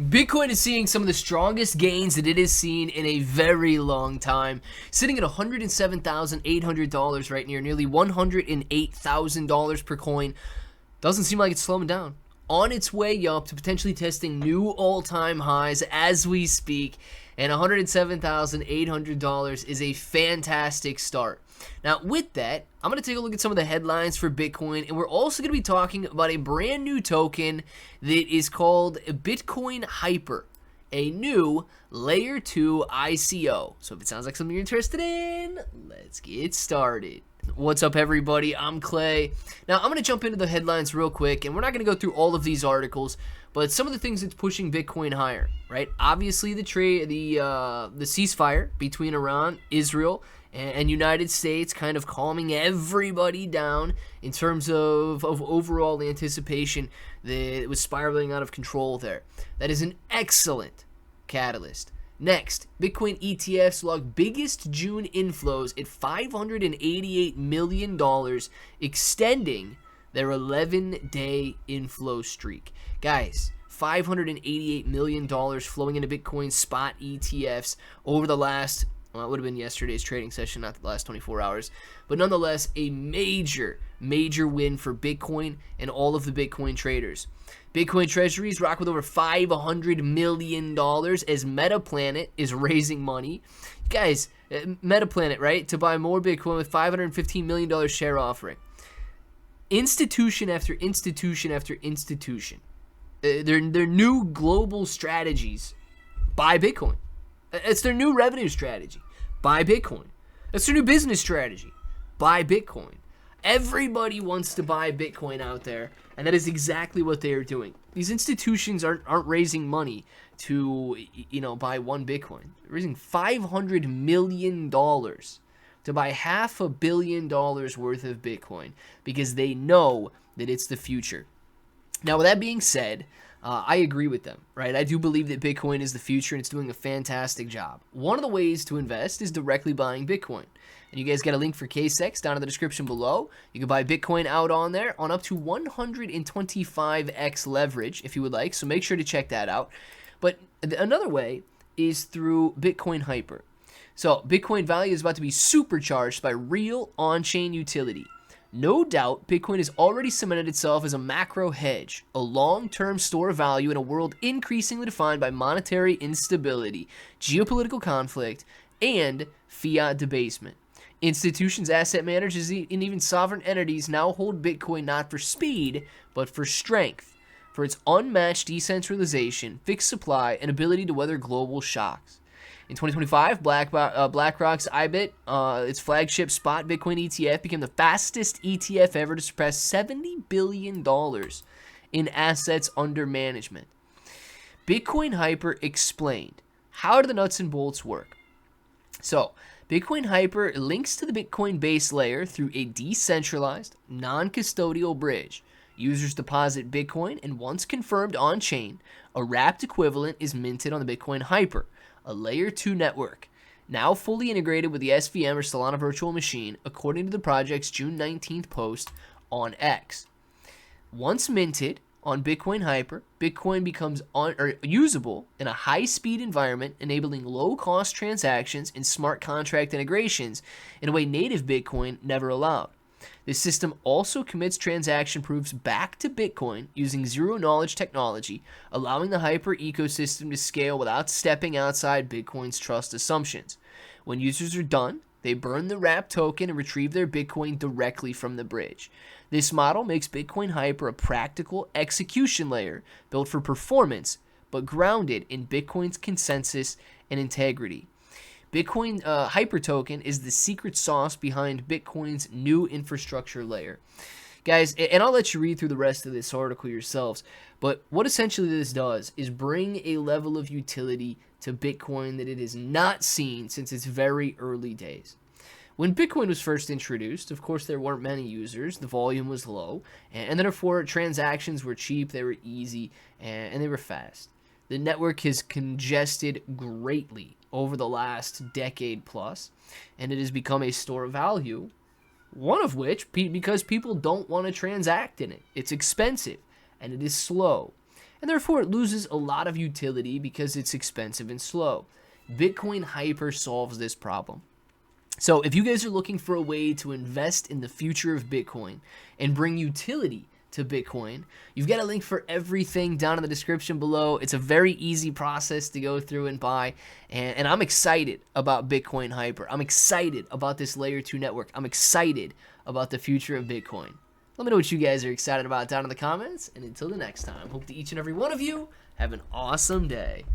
Bitcoin is seeing some of the strongest gains that it has seen in a very long time, sitting at $107,800 right nearly $108,000 per coin. Doesn't seem like it's slowing down. On its way up to potentially testing new all-time highs as we speak, and $107,800 is a fantastic start. Now, with that, I'm going to take a look at some of the headlines for Bitcoin, and we're also going to be talking about a brand new token that is called Bitcoin Hyper, a new Layer 2 ICO. So if it sounds like something you're interested in, let's get started. What's up, everybody? I'm Clay. Now, I'm going to jump into the headlines real quick, and we're not going to go through all of these articles, but some of the things that's pushing Bitcoin higher, right? Obviously, the ceasefire between Iran, Israel, and United States kind of calming everybody down in terms of overall anticipation that it was spiraling out of control there. That is an excellent catalyst. Next, Bitcoin ETFs logged biggest June inflows at $588 million, extending their 11-day inflow streak. Guys, $588 million flowing into Bitcoin spot ETFs over the last, well, it would have been yesterday's trading session, not the last 24 hours. But nonetheless, a major win for Bitcoin and all of the Bitcoin traders. Bitcoin treasuries rock with over $500 million as Metaplanet is raising money. Guys, Metaplanet, right? To buy more Bitcoin with $515 million share offering. Institution after institution after institution. Their new global strategies buy Bitcoin. It's their new revenue strategy. Buy Bitcoin. It's their new business strategy. Buy Bitcoin. Everybody wants to buy Bitcoin out there, and that is exactly what they are doing. These institutions aren't raising money to, buy one Bitcoin. They're raising $500 million to buy $500 million worth of Bitcoin because they know that it's the future. Now, with that being said, I agree with them, right? I do believe that Bitcoin is the future and it's doing a fantastic job. One of the ways to invest is directly buying Bitcoin. And you guys got a link for KCEX down in the description below. You can buy Bitcoin out on there on up to 125x leverage if you would like. So make sure to check that out. But another way is through Bitcoin Hyper. So Bitcoin value is about to be supercharged by real on-chain utility. No doubt, Bitcoin has already cemented itself as a macro hedge, a long-term store of value in a world increasingly defined by monetary instability, geopolitical conflict, and fiat debasement. Institutions, asset managers, and even sovereign entities now hold Bitcoin not for speed, but for strength, for its unmatched decentralization, fixed supply, and ability to weather global shocks. In 2025, BlackRock's IBIT, its flagship spot Bitcoin ETF, became the fastest ETF ever to surpass $70 billion in assets under management. Bitcoin Hyper explained. How do the nuts and bolts work? So, Bitcoin Hyper links to the Bitcoin base layer through a decentralized, non-custodial bridge. Users deposit Bitcoin, and once confirmed on-chain, a wrapped equivalent is minted on the Bitcoin Hyper, a Layer 2 network, now fully integrated with the SVM or Solana virtual machine, according to the project's June 19th post on X. Once minted on Bitcoin Hyper, Bitcoin becomes usable in a high-speed environment, enabling low-cost transactions and smart contract integrations in a way native Bitcoin never allowed. This system also commits transaction proofs back to Bitcoin using zero-knowledge technology, allowing the Hyper ecosystem to scale without stepping outside Bitcoin's trust assumptions. When users are done, they burn the wrapped token and retrieve their Bitcoin directly from the bridge. This model makes Bitcoin Hyper a practical execution layer built for performance, but grounded in Bitcoin's consensus and integrity. Bitcoin Hyper token is the secret sauce behind Bitcoin's new infrastructure layer. Guys, and I'll let you read through the rest of this article yourselves, but what essentially this does is bring a level of utility to Bitcoin that it has not seen since its very early days. When Bitcoin was first introduced, of course, there weren't many users, the volume was low, and therefore transactions were cheap, they were easy, and they were fast. The network has congested greatly over the last decade plus, and it has become a store of value, one of which, because people don't want to transact in it. It's expensive, and it is slow. and therefore it loses a lot of utility because it's expensive and slow. Bitcoin Hyper solves this problem. So if you guys are looking for a way to invest in the future of Bitcoin and bring utility to Bitcoin, you've got a link for everything down in the description below. It's a very easy process to go through and buy, and I'm excited about Bitcoin Hyper. I'm excited about this layer 2 network. I'm excited about the future of Bitcoin. Let me know what you guys are excited about down in the comments, and until the next time, hope that each and every one of you have an awesome day.